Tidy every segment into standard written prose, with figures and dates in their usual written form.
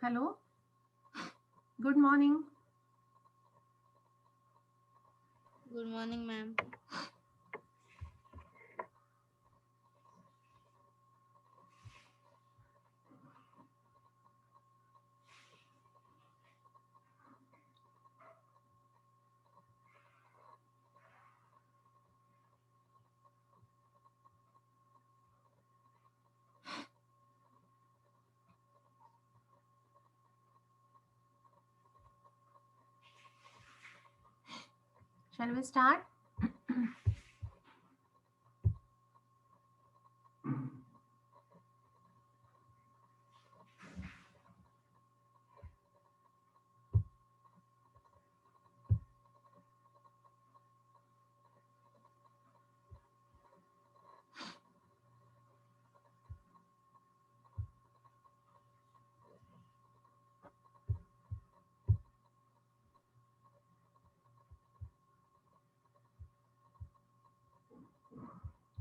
Hello. Good morning. Good morning, ma'am. Shall we start?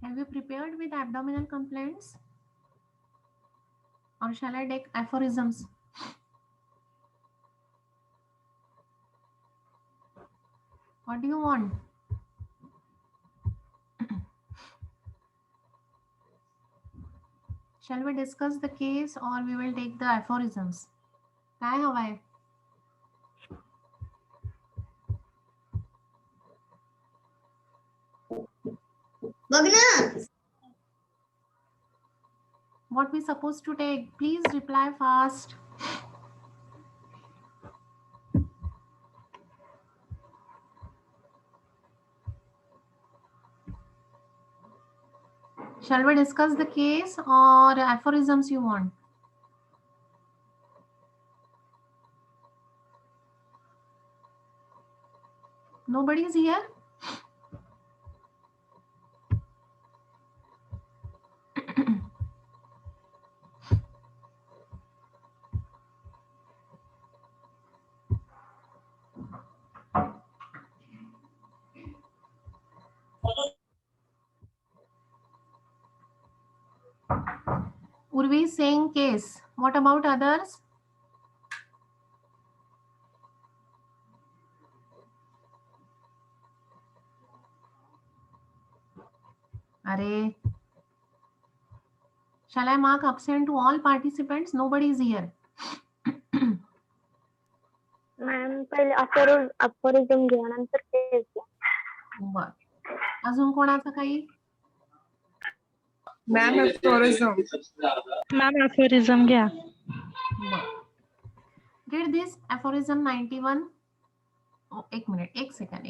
Have you prepared with abdominal complaints? Or shall I take aphorisms? What do you want? Shall we discuss the case or we will take the aphorisms? काय हवाय? बघ ना. What we supposed to take? Please reply fast. Shall we discuss the case or aphorisms you want? Nobody is here? Urvi is saying case. What about others? Are. Shall I mark absent to all participants? Nobody is here. Ma'am पहिले अफोरिझम घ्या नंतर case घ्या. बर. अजून कोणाचं काही? Ma'am aphorism. Ma'am aphorism घ्या. बर. Read this aphorism 91. Oh, एक minute, एक second.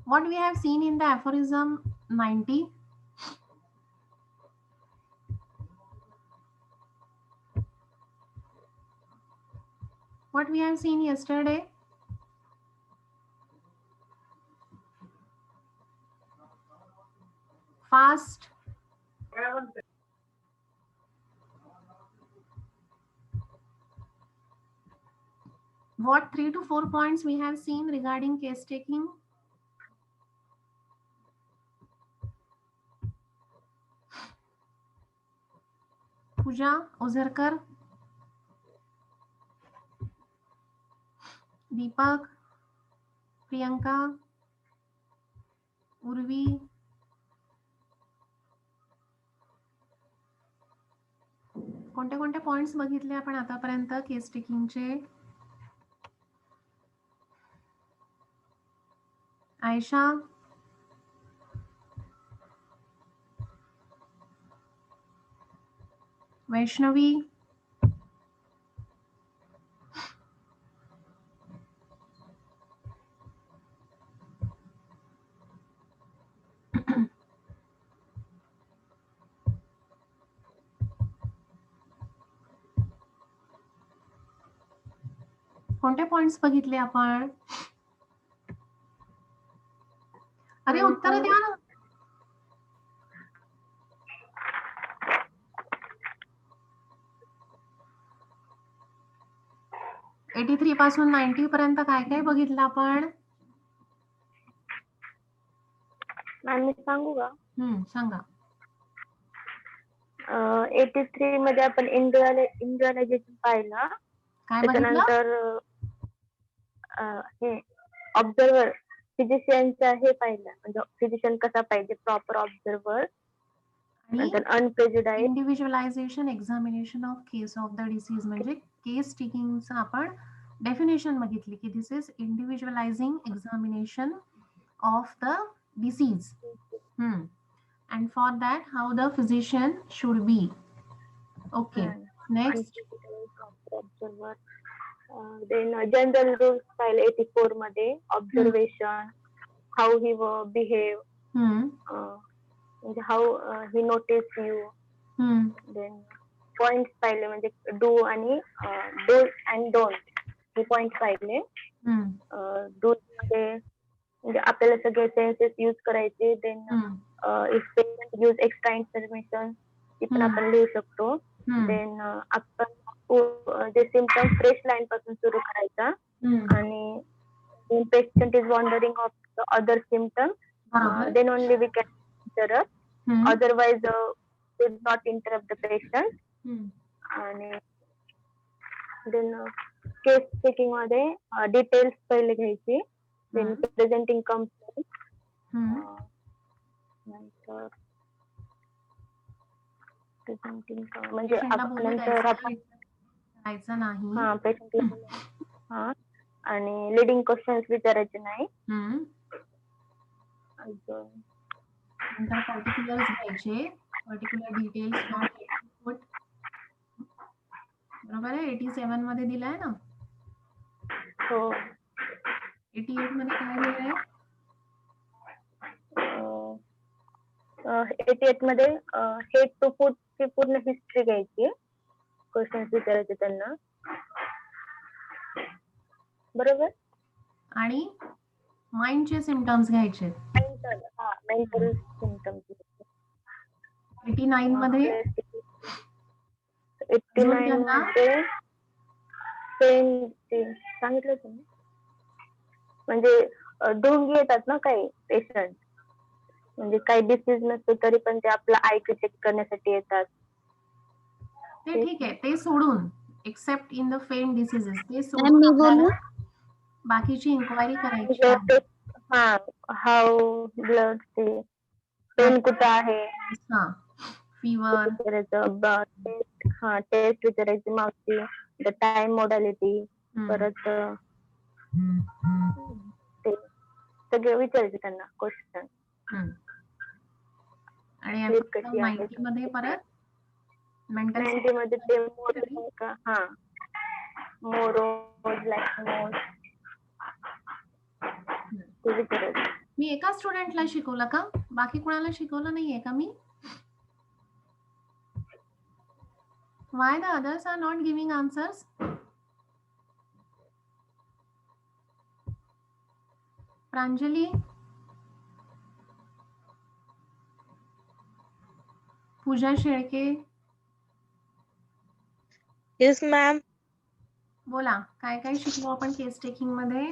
What we have seen in the aphorism 90? What we have seen yesterday? Fast. What 3 to 4 points we have seen regarding case taking? Pooja Ozarkar, Deepak, Priyanka, Urvi, कोणते कोणते points बघितले आपण आतापर्यंत case टेकिंगचे? Ayesha, Vaishnavi, कोणते points बघितले आपण? अरे उत्तर द्या ना. $83 पासून 90 पर्यंत काय काय बघितलं आपण? मॅम मी सांगू का? सांगा. 83 मध्ये आपण इंडिव्हिज्युअलायझेशन पाहिलं. काय बघितलं? त्याच्यानंतर हे ऑब्झर्वर फिजिशियनचं हे पाहिलं, म्हणजे फिजिशियन कसा पाहिजे, प्रॉपर ऑब्झर्वर. आणि नंतर unprejudiced. Individualisation examination of case of the disease म्हणजे केस टेकिंगचं आपण डेफिनेशन बघितली की this is individualising examination of the disease. And for that, how the physician should be. Okay. Next. Observer. Then general rules पाहिले 84 मध्ये. Observation, how he behave, म्हणजे how he notice you. Then points पाहिले, म्हणजे do आणि dos and don't हे point पाहिले. Dos मध्ये म्हणजे आपल्याला सगळे सेन्सेस यूज करायचे. Then if patient use extra information ती पण आपण लिहू शकतो. देन आपण जे सिम्पटम फ्रेश लाईन पासून सुरू करायचा. आणि patient is wandering off the other symptom, then only we can interrupt. Otherwise did not interrupt the patient. आणि देन केस चेकिंग मध्ये डिटेल्स पहिले घ्यायची. Then presenting complaint. नंतर प्रेझेंटिंग म्हणजे नंतर आपण करायचं नाही. हा पेशंटला आणि लिडिंग क्वेश्चन्स विचारायचे नाही. अजून नंतर पर्टिक्युलर्स घ्यायचे, पर्टिक्युलर डिटेल्स फ्रॉम बरोबर आहे. 87 मध्ये दिलाय ना. हो. 88 मध्ये काय दिलंय? 88 मध्ये हेड टू फूट ची पूर्ण हिस्ट्री घ्यायची, क्वेश्चन्स विचारायचे त्यांना. बरोबर. आणि माइंडचे सिम्पटम्स घ्यायचे. Mental symptoms. 89 मध्ये 89 मध्ये सांगितलं तुम्ही, म्हणजे ढोंगी येतात ना काही पेशंट, म्हणजे काही डिसीज नसतो तरी पण ते आपला आयक्यू चेक करण्यासाठी येतात. ते ठीक आहे, ते सोडून accept in the fame diseases ते मॅम सोडून मी आपल्याला बोलू? बाकीची इन्क्वायरी करायची आहे. हाऊ ब्लड ते पेन कुठं आहे, फीवर, टेस्ट विचारायची मागची, द टाइम मोडॅलिटी, परत ते सगळे विचारायचे त्यांना क्वेश्चन. आणि 90 मध्ये परत मेंटल 90 मध्ये ते मोरोज लॅक्टोमोज ते विचारायचे. मी एका स्टुडंटला शिकवलं का, बाकी कोणाला शिकवलं नाहीये का मी? Why the others are not giving answers? Pranjali, Pooja Shelke, yes ma'am. बोला काय काय शिकलो आपण केस टेकिंग मध्ये?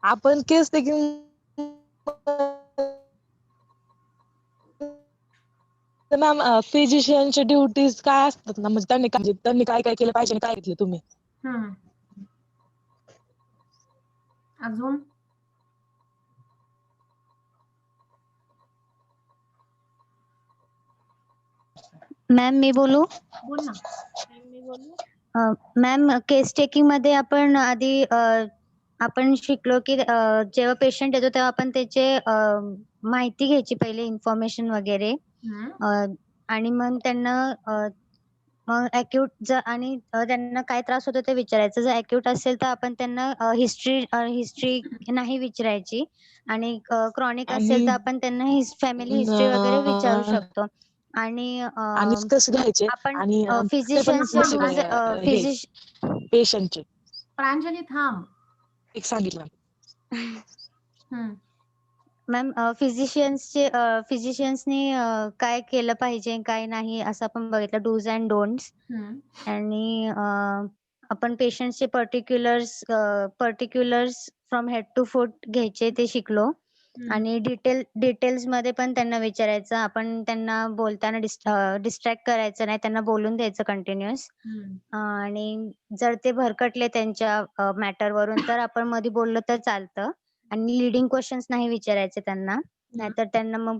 आपण केस टेकिंग मॅम फिजिशियनचे ड्युटीज काय असतात ना, म्हणजे त्यांनी काय काय केलं पाहिजे, काय घेतलं तुम्ही? अजून मॅम मी बोलू? बोल ना. मॅम केस टेकिंग मध्ये आपण आधी आपण शिकलो की जेव्हा पेशंट येतो तेव्हा आपण त्याचे माहिती घ्यायची, पहिले इन्फॉर्मेशन वगैरे. आणि मग त्यांना मग अॅक्यूट आणि त्यांना काय त्रास होतो ते विचारायचं. जर अॅक्यूट असेल तर आपण त्यांना हिस्ट्री नाही विचारायची, आणि क्रॉनिक असेल तर आपण त्यांना फॅमिली हिस्ट्री वगैरे विचारू शकतो. आणि कसं घ्यायचे आपण आणि पेशंटचे. प्रांजली थांब. एक सांगितलं मॅम फिजिशियन्सनी काय केलं पाहिजे काय नाही असं आपण बघितलं, डूज अँड डोंट्स. आणि आपण पेशंटचे पर्टिक्युलर्स फ्रॉम हेड टू फूट घ्यायचे ते शिकलो. आणि डिटेल्स मध्ये पण त्यांना विचारायचं. आपण त्यांना बोलताना डिस्ट्रॅक्ट करायचं नाही, त्यांना बोलून द्यायचं कंटिन्युअस. आणि जर ते भरकटले त्यांच्या मॅटरवरून तर आपण मध्ये बोललो तर चालतं. आणि लीडिंग क्वेश्चन्स नाही विचारायचे त्यांना. नाहीतर त्यांना मग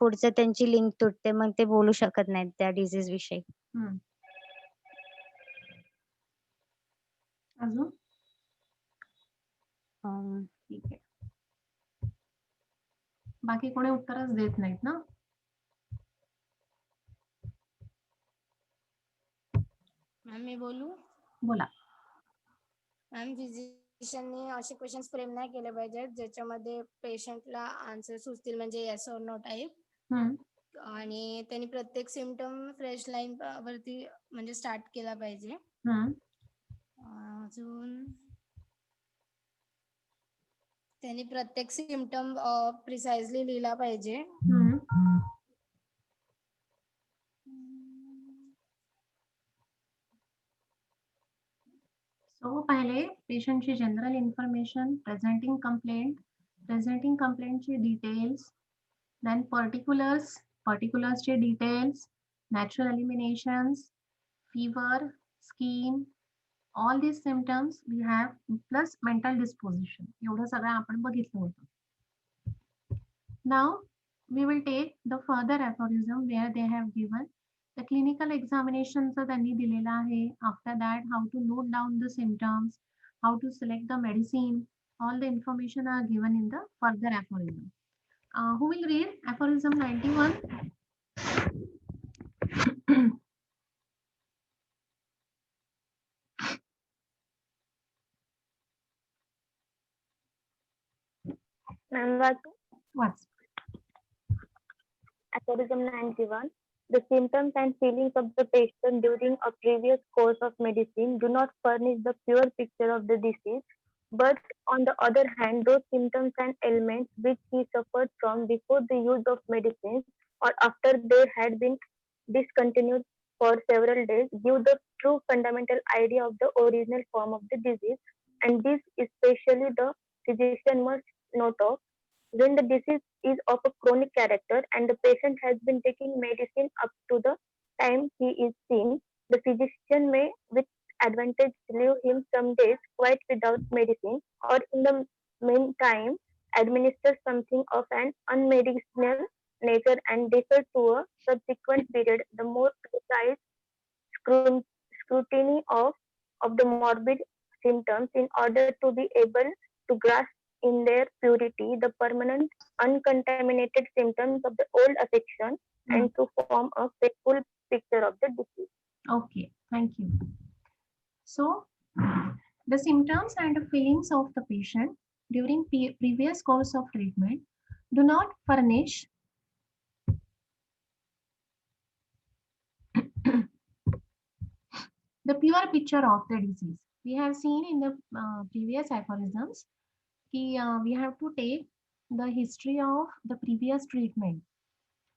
पुढचं त्यांची लिंक तुटते, मग ते बोलू शकत नाहीत त्या डिसीज विषयी. अजून अं, ठीक आहे. बाकी कोणी उत्तरच देत नाहीत ना? मॅम मी बोलू? बोला. मॅम फिजिशियनने असे क्वेश्चन्स फ्रेम नाही केले पाहिजेत ज्याच्यामध्ये पेशंटला आन्सर सुचतील, म्हणजे येस और नो टाईप. आणि त्यांनी प्रत्येक सिम्पटम फ्रेश लाईन वरती म्हणजे स्टार्ट केला पाहिजे. अजून त्यांनी प्रत्येक सिम्पटम प्रिसाइजली लिहिला पाहिजे. सो पहिले पेशंटची जनरल इन्फॉर्मेशन, प्रेझेंटिंग कंप्लेंटची डिटेल्स, देन पर्टिक्युलर्सचे details, natural eliminations, fever, skin, all these symptoms we have, plus mental disposition. एवढं सगळं आपण बघितलं होतं. Now we will take the further aphorism where they have given the clinical examination चा त्यांनी दिलेला आहे. After that, how to note down the symptoms, how to select the medicine, all the information are given in the further aphorism. Who will read aphorism 91? What? Aphorism 91. The symptoms and feelings of the patient during a previous course of medicine do not furnish the pure picture of the disease, but on the other hand, those symptoms and ailments which he suffered from before the use of medicines or after they had been discontinued for several days give the true fundamental idea of the original form of the disease, and this especially the physician must note of. When the disease is of a chronic character and the patient has been taking medicine up to the time he is seen, the physician may with advantage leave him some days quite without medicine, or in the meantime administer something of an unmedicinal nature and defer to a subsequent period the more precise scrutiny of the morbid symptoms in order to be able to grasp in their purity the permanent uncontaminated symptoms of the old affection and to form a faithful picture of the disease. Okay, thank you. So the symptoms and the feelings of the patient during previous course of treatment do not furnish the pure picture of the disease. We have seen in the previous aphorisms we have to take the history of the previous treatment,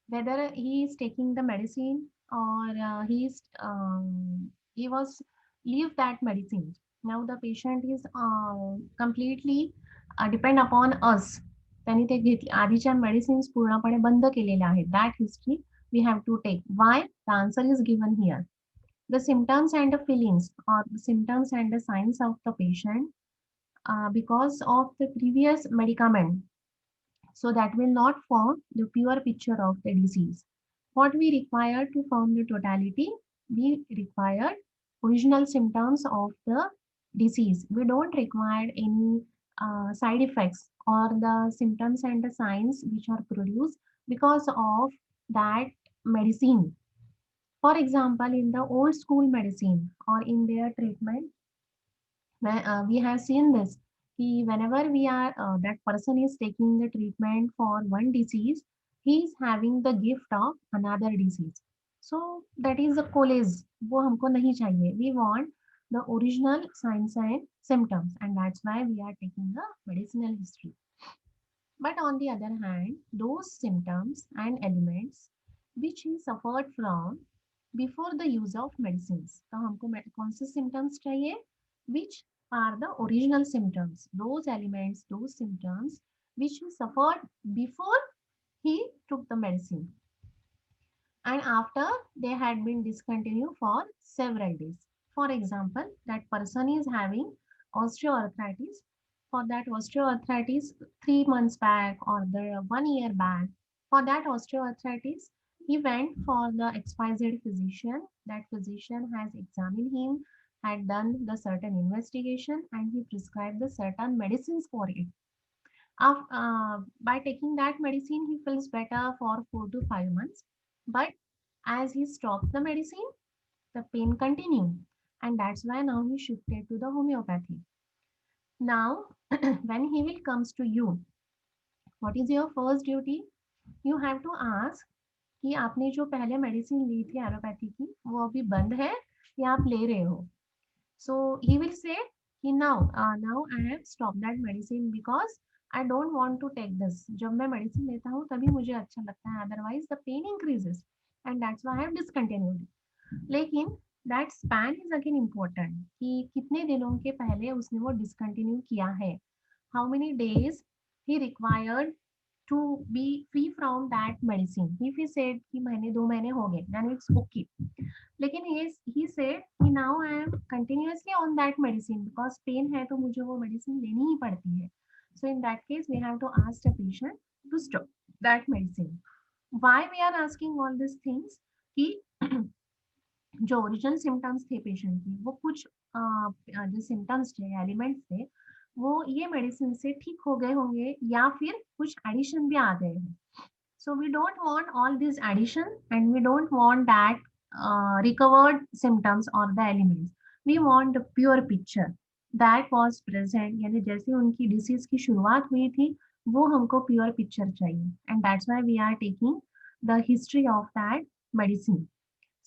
whether he is taking the medicine or he was leave that medicine. Now the patient is completely depend upon us. त्यांनी ते घेतले आधीच्या medicines पूर्णपणे बंद केलेल्या आहेत. That history we have to take. Why? The answer is given here. The symptoms and the feelings, or the symptoms and the signs of the patient because of the previous medicament, so that will not form the pure picture of the disease. What we require to form the totality? We require original symptoms of the disease. We don't require any side effects or the symptoms and the signs which are produced because of that medicine. For example, in the old school medicine or in their treatment, we have seen this. Whenever that person is taking the treatment for one disease, he is having the gift of another disease. So that is the collage. वो हमको नहीं चाहिए. We want the original signs and symptoms, and that's why we are taking the medicinal history. But on the other hand, those symptoms and elements which he suffered from before the use of medicines, तो हमको कौन से symptoms चाहिए? Which are the original symptoms, those elements, those symptoms which he suffered before he took the medicine, and after they had been discontinued for several days. For example, that person is having osteoarthritis. For that osteoarthritis 3 months back or the 1 year back, for that osteoarthritis, he went for the XYZ physician. That physician has examined him, had done the certain investigation, and he prescribed the certain medicines for it. By taking that medicine, he feels better for 4 to 5 months. But as he stopped the medicine, the pain continued. And that's why now he shifted to the homeopathy. Now, when he will comes to you, what is your first duty? You have to ask कि आपने जो पहले medicine ली थी allopathy की वो अभी बंद है या आप ले रहे हो. So he will say कि now I have stopped that medicine because I don't want to take this. जब मैं मेडिसिन लेता हूँ तभी मुझे अच्छा लगता है, otherwise the pain increases and that's why I have discontinued. लेकिन that span is again important कि कितने दिनों के पहले उसने वो discontinue किया है. How many days he required to be free from that medicine. If he said कि महीने 2 महीने हो गए, then it's okay. लेकिन he said कि now I am continuously on that medicine because pain है तो मुझे वो medicine लेनी ही पड़ती है. So in that case, we have to ask the patient to stop that medicine. Why we are asking all these things? कि जो original symptoms थे पेशेंट की वो कुछ जो सिम्टम्स थे एलिमेंट्स थे वो ये मेडिसिन से ठीक हो गए होंगे या फिर कुछ एडिशन भी आ गए हैं. So we don't want all these addition and we don't want that recovered symptoms or the elements. We want the pure picture that was present. यानी जैसे उनकी डिसीज की शुरुआत हुई थी वो हमको प्योर पिक्चर चाहिए and that's why we are taking the history of that medicine.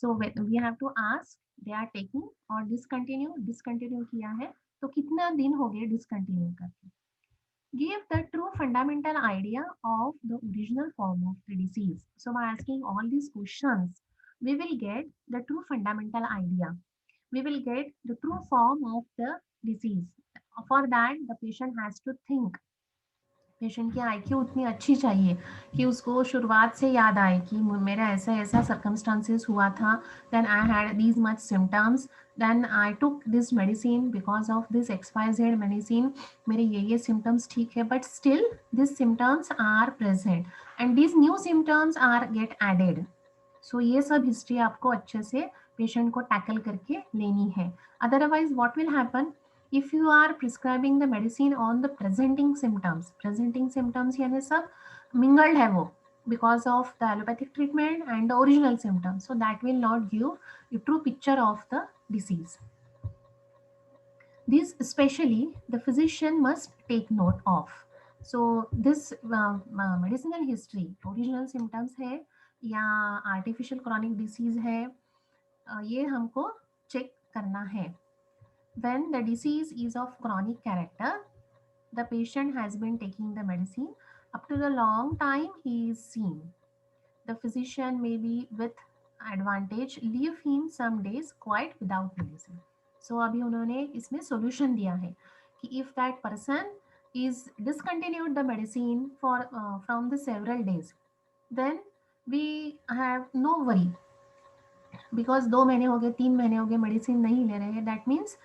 So we have to ask they are taking or discontinue किया है तो कितना दिन हो गए discontinue करके. Give the true fundamental idea of the original form of the disease. So by asking all these questions, we will get the true fundamental idea. We will get the true form of the disease. For that, the patient has to think. Patient की IQ उतनी अच्छी चाहिए कि उसको शुरुआत से याद आए कि मेरा ऐसा ऐसा सर्कमस्टांसेस हुआ था, then I had these much symptoms, then I took this medicine because of this XYZ medicine, मेरे ये सिम्टम्स ठीक है but still this symptoms are present and this new symptoms are get added. So ये सब history आपको अच्छे से patient को टैकल करके लेनी है. Otherwise what will happen if you are prescribing the medicine on the presenting symptoms यानी सब mingled है वो because of the allopathic treatment and the original symptoms, so that will not give a true picture of the disease. This especially the physician must take note of. So this medicinal history original symptoms है या artificial chronic disease है, ये हमको check करना है. When the disease is of chronic character, the patient has been taking the medicine up to the long time he is seen. The physician may be with advantage leave him some days quite without medicine. So अभी उन्होंने इसमें solution दिया है कि if that person is discontinued the medicine for from the several days, then we have no worry because 2 महीने हो गए 3 महीने हो गए मेडिसिन नहीं ले रहे हैं, that means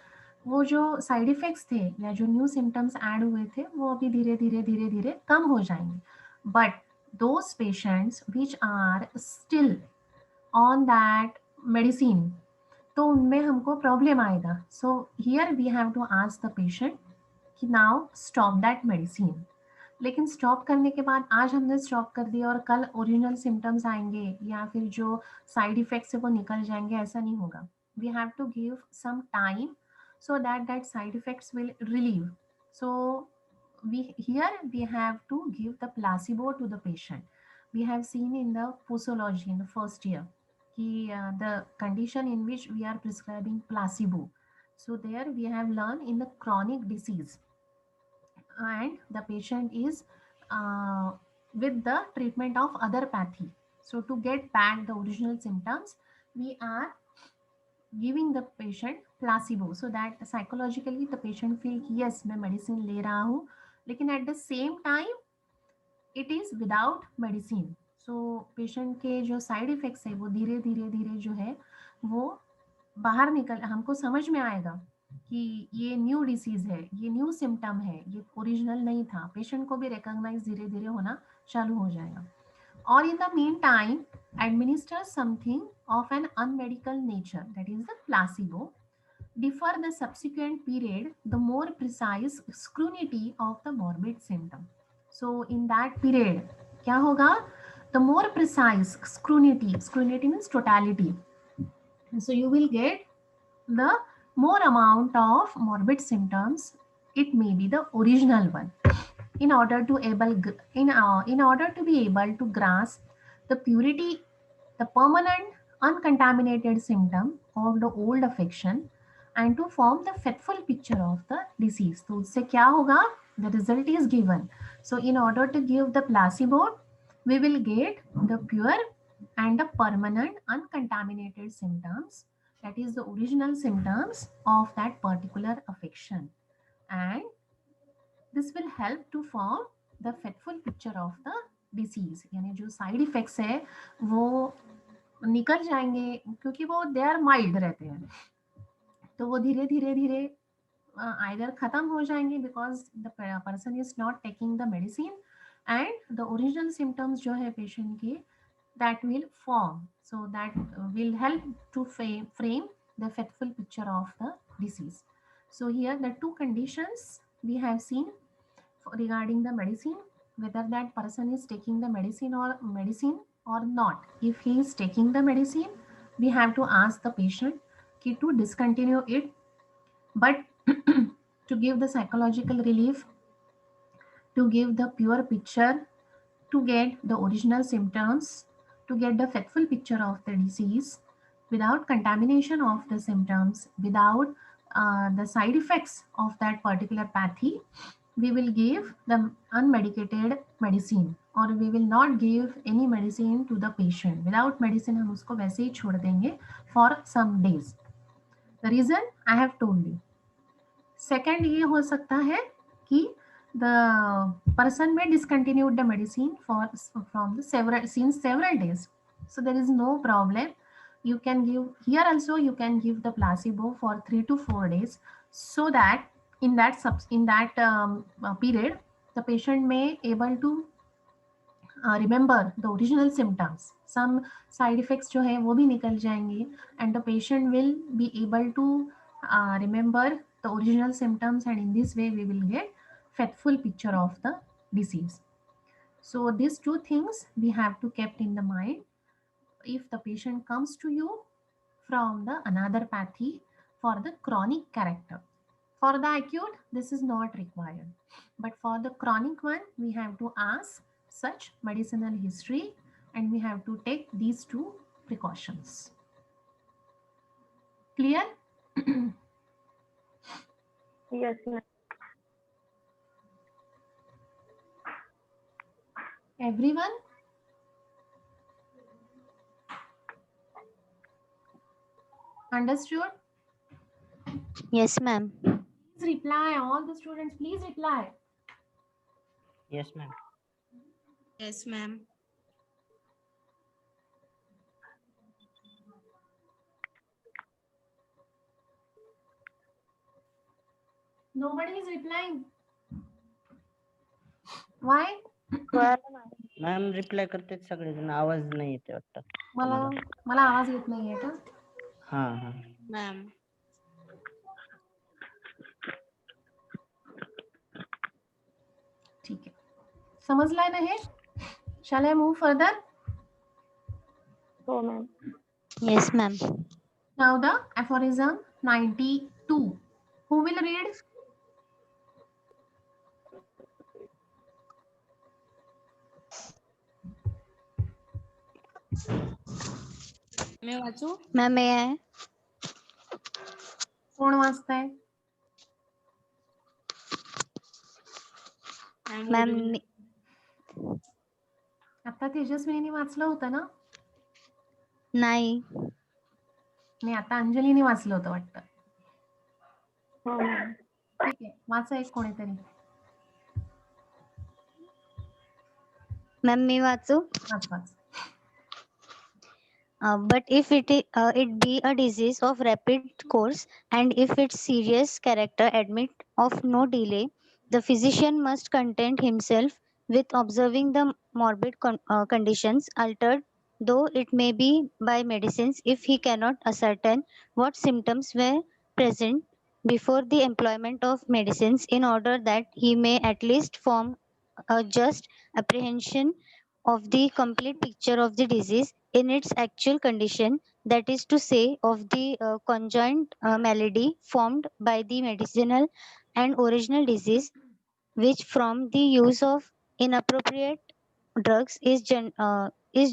वो जो साइड इफेक्ट्स थे या जो न्यू सिम्टम्स ऐड हुए थे वो अभी धीरे धीरे कम हो जाएंगे. But those patients which are still on that medicine तो उनमें हमको प्रॉब्लम आएगा. So here we have to ask the patient कि नाउ स्टॉप दैट मेडिसिन. लेकिन स्टॉप करने के बाद आज हमने स्टॉप कर दिया और कल ओरिजिनल सिम्टम्स आएंगे या फिर जो साइड इफेक्ट्स है वो निकल जाएंगे, ऐसा नहीं होगा. We have to give some time so that side effects will relieve. So we have to give the placebo to the patient. We have seen in the posology in the first year the condition in which we are prescribing placebo. So there we have learned in the chronic disease and the patient is with the treatment of other pathy. So to get back the original symptoms, we are giving the patient placebo so that psychologically the patient feel कि yes मैं medicine ले रहा हूँ, लेकिन at the same time it is without medicine. So patient के जो side effects है वो धीरे धीरे धीरे जो है वो बाहर निकल, हमको समझ में आएगा कि ये न्यू डिसीज है, ये न्यू सिम्टम है, ये ओरिजिनल नहीं था. पेशेंट को भी रिकॉग्नाइज धीरे धीरे होना चालू हो जाएगा. और in the mean time administer something of an unmedical nature, that is the placebo, defer the subsequent period the more precise scrutiny of the morbid symptom. So in that period क्या होगा? The more precise scrutiny means totality. So you will get the more amount of morbid symptoms. It may be the original one. In order to be able to grasp the purity, the permanent uncontaminated symptom of the old affection, and to form the faithful picture of the disease. तो उससे क्या होगा? The result is given. So in order to give the placebo, we will get the pure and the permanent uncontaminated symptoms, that is the original symptoms of that particular affection, and this will help to form the faithful picture of the disease. यानी जो side effects है वो निकल जाएंगे क्योंकि वो they are mild रहते हैं, तो वो धीरे धीरे धीरे आइदर खत्म हो जाएंगे because the person is not taking the medicine, and the original symptoms जो है पेशेंट के that will form, so that will help to frame the faithful picture of the disease. So here the two conditions we have seen regarding the medicine, whether that person is taking the medicine or not. If he is taking the medicine, we have to ask the patient to discontinue it, but to give the psychological relief, to give the pure picture, to get the original symptoms, to get the faithful picture of the disease without contamination of the symptoms, without the side effects of that particular pathy, we will give the unmedicated medicine, or we will not give any medicine to the patient. Without medicine हम उसको वैसे ही छोड़ देंगे for some days. The reason I have told you. Second ये हो सकता है कि the person may discontinue the medicine from several days, so there is no problem. You can give here also, you can give the placebo for 3 to 4 days, so that in that period the patient may able to remember the original symptoms. Some side effects जो है वो भी निकल जाएंगे, and the patient will be able to remember the original symptoms, and in this way we will get faithful picture of the disease. So these two things we have to keep in the mind if the patient comes to you from the another pathy for the chronic character. For the acute, this is not required, but for the chronic one, we have to ask such medicinal history, and we have to take these two precautions. Clear? Yes, ma'am. Everyone? Understood? Yes, ma'am. Please reply. All the students, please reply. Yes, ma'am. Yes, ma'am. Nobody is replying. Why? Ma'am reply करते सगळेजण, आवाज नाही येते वाटतं. मला आवाज येत नाहीये का? हा हा मॅम. ठीक है, समझलाय ना हे? Shall I move further? हो ma'am. Yes, ma'am. Now the aphorism 92. Who will read? मैं वाचू? Ma'am, may I? कोण वाचताय? Ma'am, आता तेजस्विनीने वाचलं होतं ना? नाही. नाही, आता अंजलीने वाचलं होतं वाटतं. हो मॅम. ठीक आहे, वाचा एक कोणीतरी. मॅम मी वाचू. Watch. But if it be a disease of rapid course, and if its serious character admit of no delay, the physician must content himself with observing the morbid conditions altered, though it may be by medicines, if he cannot ascertain what symptoms were present before the employment of medicines, in order that he may at least form a just apprehension of the complete picture of the disease in its actual condition, that is to say, of the conjoined malady formed by the medicinal and original disease, which from the use of inappropriate drugs is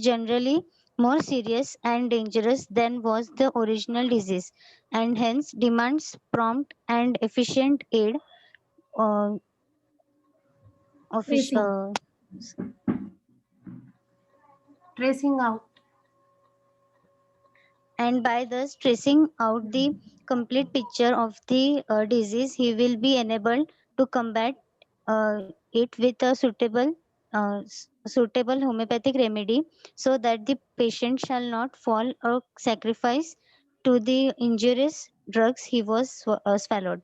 generally more serious and dangerous than was the original disease, and hence demands prompt and efficient aid. Uh, offic- Tracing. uh, Tracing out. And by thus tracing out the complete picture of the disease, he will be enabled to combat it with a suitable homeopathic remedy, so that the patient shall not fall or sacrifice to the injurious drugs he was swallowed.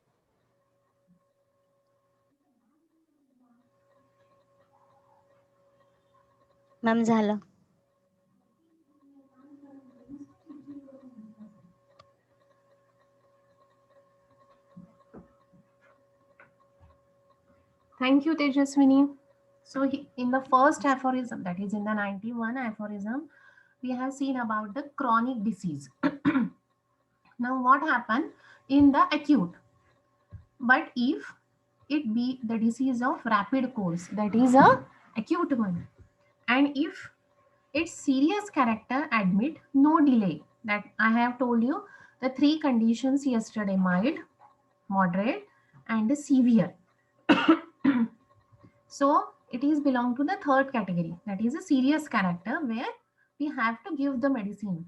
Ma'am झालं. Thank you, Tejaswini. So in the first aphorism, that is in the 91 aphorism, we have seen about the chronic disease. Now what happened in the acute? But if it be the disease of rapid course, that is a acute one, and if its serious character admit no delay, that I have told you the three conditions yesterday: mild, moderate, and severe. So it is belong to the third category, that is a serious character, where we have to give the medicine.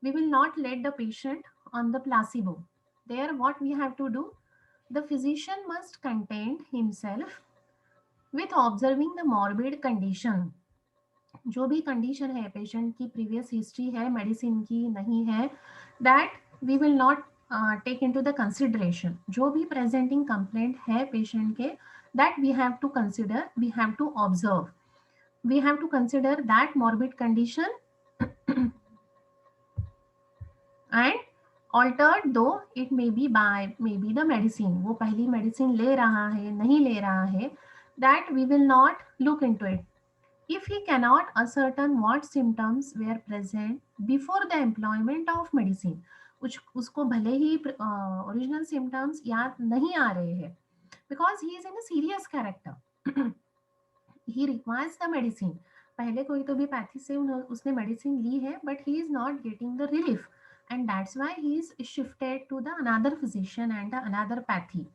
We will not let the patient on the placebo. There what we have to do, the physician must content himself with observing the morbid condition. जो भी condition है, patient की previous history है, medicine की नहीं है, that we will not take into the consideration. जो भी प्रेजेंटिंग कंप्लेंट है पेशेंट के, that we have to consider, we have to observe, we have to consider that morbid condition and altered though it may be by may be the medicine. वो पहली medicine ले रहा है, नहीं ले रहा है, that we will not look into it. If he cannot ascertain what symptoms were present before the employment of medicine, उसको भले ही ओरिजिनल सिम्टम्स याद नहीं आ रहे हैं, because he is in a serious character, he requires the medicine. पहले कोई तो भी पैथी से उसने मेडिसिन ली है, but he is not getting the relief, and that's why he is shifted to the another physician and another pathy,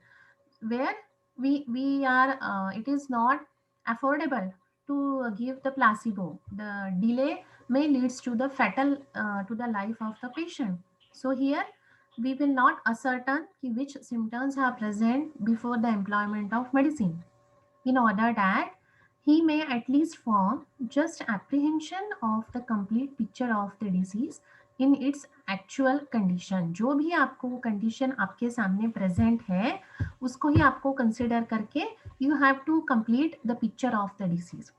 where we are it is not affordable to give the placebo. The delay may leads to the fatal to the life of the patient. So here we will not ascertain which symptoms are present before the employment of medicine, in order that he may at least form just apprehension of the complete picture of the disease in its actual condition. जो भी आपको condition आपके सामने present है, उसको ही आपको consider करके you have to complete the picture of the disease.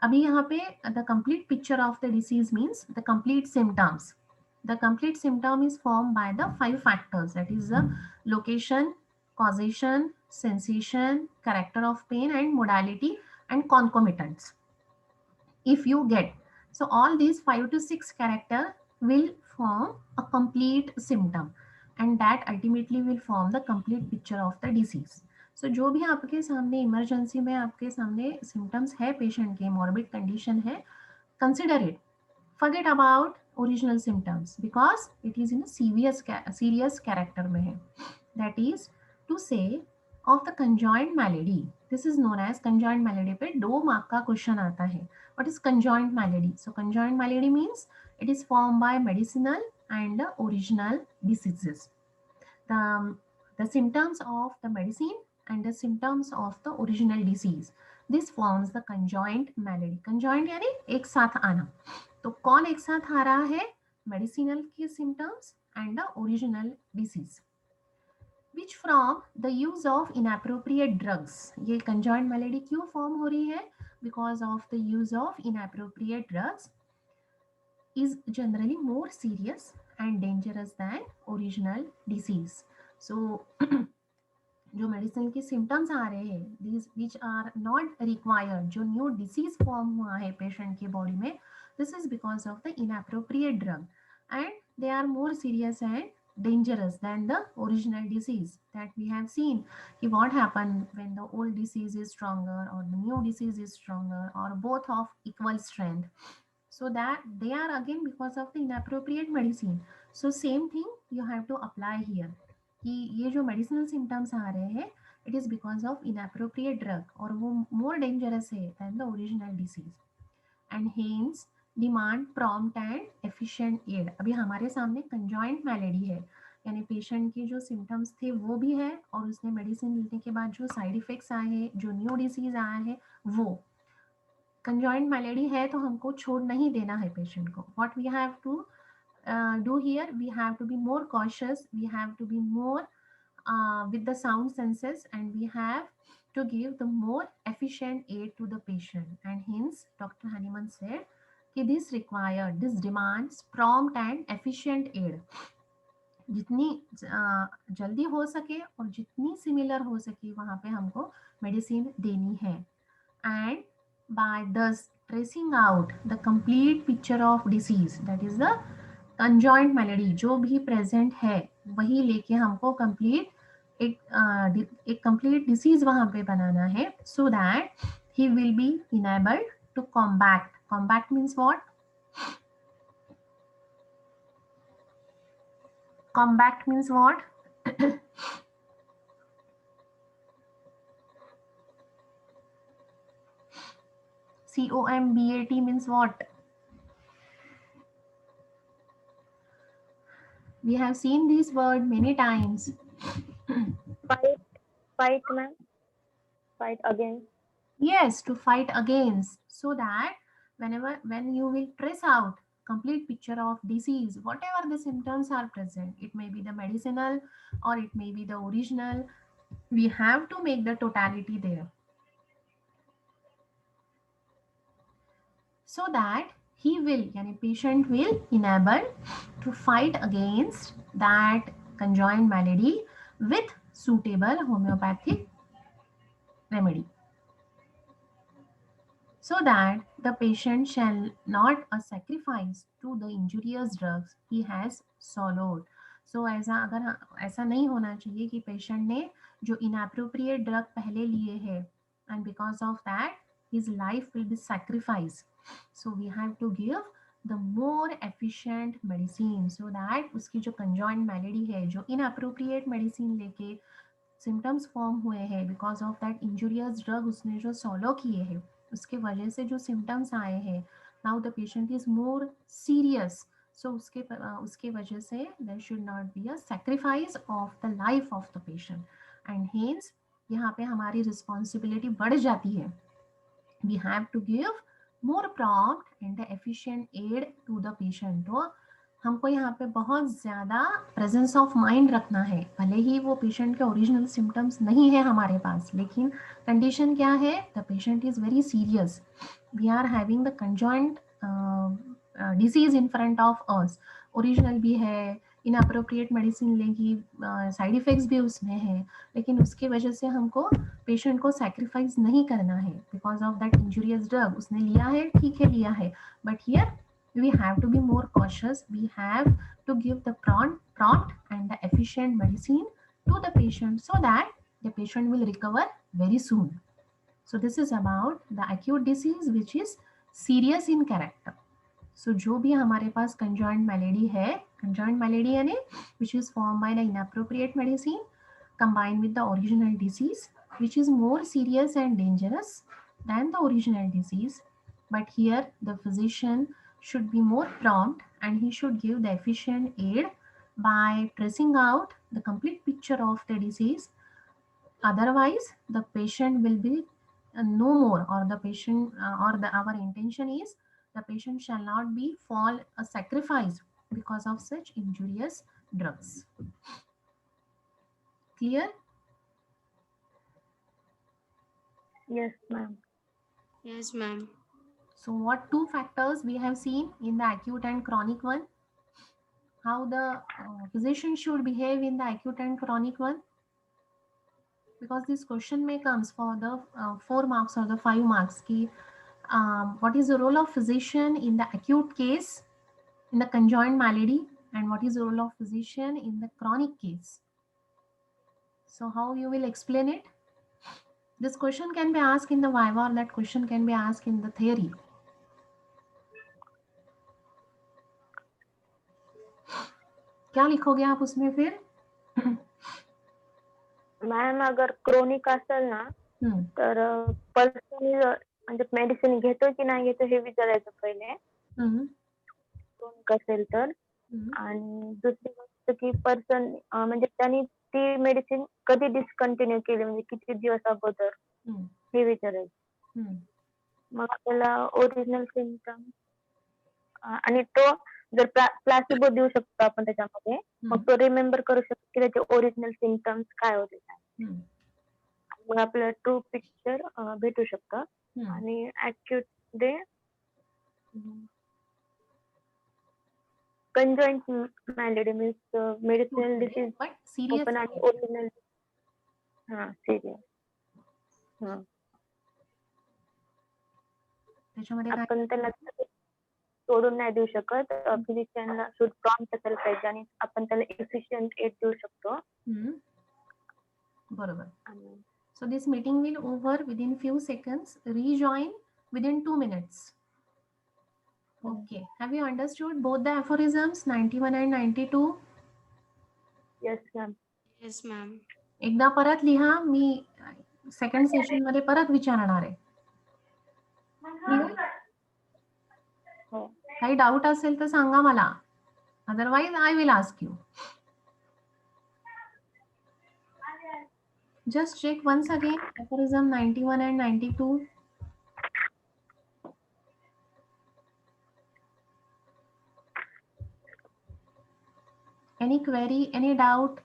अभी यहाँ पे the complete picture of the disease means the complete symptoms. The complete symptom is formed by the 5 factors, that is the location, causation, sensation, character of pain, and modality and concomitants. If you get, so all these 5 to 6 character will form a complete symptom, and that ultimately will form the complete picture of the disease. So जो भी आपके सामने emergency में आपके सामने symptoms है patient के, morbid condition है, consider it. Forget about original symptoms because it is in a serious character में है. That is to say of the conjoined malady. This is known as conjoined malady. पे 2 mark का question आता है. What is conjoined malady? So conjoined malady means it is formed by medicinal and original diseases. The symptoms of the medicine and the symptoms of the original disease. This forms the conjoint malady. Conjoint यानी एक साथ आना. तो कौन एक साथ आ रहा है? मेडिसिनल के symptoms and the original disease. Which from the use of inappropriate drugs. ये conjoined malady क्यों form हो रही है? Because of the use of inappropriate drugs is generally more serious and dangerous than original disease. So जो medicine के symptoms आ रहे हैं, these which are not required, जो न्यू डिसीज फॉर्म हुआ है पेशेंट की बॉडी में, this is because of the inappropriate drug and they are more serious and dangerous than the original disease that we have seen. What happened when the old disease is stronger or the new disease is stronger or both of equal strength? So that they are again because of the inappropriate medicine. So same thing you have to apply here. कि ये जो medicinal symptoms आ रहे हैं, it is because of inappropriate drug और वो more dangerous है than the original disease and hence demand prompt and efficient aid. अभी हमारे सामने कंजॉइंट मैलेडी है, यानी पेशेंट की जो सिम्टम्स थे वो भी है और उसने मेडिसिन लेने के बाद जो साइड इफेक्ट्स आए हैं, जो न्यू डिसीज आया है, वो कंजॉइंट मैलेडी है. तो हमको छोड़ नहीं देना है पेशेंट को. What we have to do here, we have to be more cautious, we have to be more with the sound senses, and we have to give the more efficient aid to the patient. And hence Dr. Haniman said कि this demands prompt and efficient aid. जितनी जल्दी हो सके और जितनी similar हो सके वहाँ पे हमको मेडिसिन देनी है. And by thus tracing out the complete picture of disease, that is the conjoint malady, जो भी प्रेजेंट है वही लेके हमको कंप्लीट एक कंप्लीट डिसीज वहां पे बनाना है, so that he will be enabled to combat. Combat means what? Combat means what? COMBAT means what? We have seen this word many times. Fight, ma'am. Fight against. Yes, to fight against, so that when you will trace out complete picture of disease, whatever the symptoms are present, it may be the medicinal or it may be the original, we have to make the totality there, so that he will, yani patient will enable to fight against that conjoined malady with suitable homeopathic remedy, so that the patient shall not sacrifice to the injurious drugs he has swallowed. So ऐसा नहीं होना चाहिए कि patient ने जो inappropriate drug पहले लिए है and because of that his life will be sacrificed. So we have to give the more efficient medicine so that उसकी जो conjoined malady है, जो inappropriate medicine लेके symptoms form हुए हैं because of that injurious drug उसने जो swallow किए हैं, उसके वजह से जो सिम्टम्स आए हैं, now the patient is more serious. So उसके वजह से there should not be a sacrifice of the life of the patient. And hence यहाँ पे हमारी रिस्पॉन्सिबिलिटी बढ़ जाती है. We have to give more prompt and efficient aid to the patient. तो हमको यहाँ पे बहुत ज़्यादा प्रेजेंस ऑफ माइंड रखना है. भले ही वो पेशेंट के ओरिजिनल सिम्टम्स नहीं है हमारे पास, लेकिन कंडीशन क्या है? The patient is very serious, we are having the conjoint disease in front of us, original भी है, इनअप्रोप्रिएट मेडिसिन लेगी, साइड इफेक्ट्स भी उसमें है, लेकिन उसके वजह से हमको पेशेंट को सैक्रिफाइस नहीं करना है because of that injurious drug. उसने लिया है, ठीक है लिया है, but here we have to be more cautious. We have to give the prompt and the efficient medicine to the patient so that the patient will recover very soon. So this is about the acute disease which is serious in character. So जो भी हमारे पास conjoined malady है, conjoined malady यानी which is formed by the inappropriate medicine combined with the original disease which is more serious and dangerous than the original disease, but here the physician should be more prompt and he should give the efficient aid by tracing out the complete picture of the disease. Otherwise, the patient will be no more, or the patient our intention is the patient shall not be fall a sacrifice because of such injurious drugs. Clear? Yes, ma'am. Yes, ma'am. So what two factors we have seen in the acute and chronic one? How the physician should behave in the acute and chronic one? Because this question may comes for the 4 marks or the 5 marks. What is the role of physician in the acute case, in the conjoined malady, and what is the role of physician in the chronic case? So how you will explain it? This question can be asked in the viva, or that question can be asked in the theory. क्या लिखोगे आप उसमें फिर? Ma'am अगर chronic असेल ना तर person म्हणजे मेडिसिन घेतो की नाही घेतो हे विचारायचं पहिले क्रोनिक असेल तर. आणि दुसरी गोष्ट की पर्सन म्हणजे त्यांनी ती मेडिसिन कधी डिस्कंटिन्यू केली, म्हणजे किती दिवस अगोदर हे विचारायचं. मग आपल्याला ओरिजिनल सिम्पटम आणि तो जर प्लासिबो देऊ शकतो आपण त्याच्यामध्ये, मग तो रिमेंबर करू शकतो की त्याचे ओरिजिनल सिम्पटम्स काय होते. मग आपल्याला ट्रू पिक्चर भेटू शकतं. आणि ऍक्यूट मध्ये conjoint malady means medicinal disease open आणि ओरिजिनल सिरियस. आपण त्याला सोडून नाही देऊ शकत. फिजिशियनला शुड प्रॉम्प्ट असायला पाहिजे आणि आपण त्याला एफिशियंट एड देऊ शकतो. बरोबर. So this meeting will over within few seconds. Rejoin within 2 minutes. Okay. Have you understood both the aphorisms 91 and 92? Yes, ma'am. Yes, ma'am. एकदा परत लिहा, मी सेकंड सेशन मध्ये परत विचारणार आहे. काही डाऊट असेल तर सांगा मला, otherwise I will ask you. Just check once again aphorism 91 and 92. Any query, any doubt?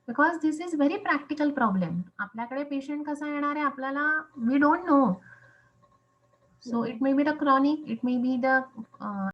Because this is very practical problem. आपल्याकडे पेशंट कसा येणार आहे आपल्याला, we don't know. So it may be the chronic, it may be the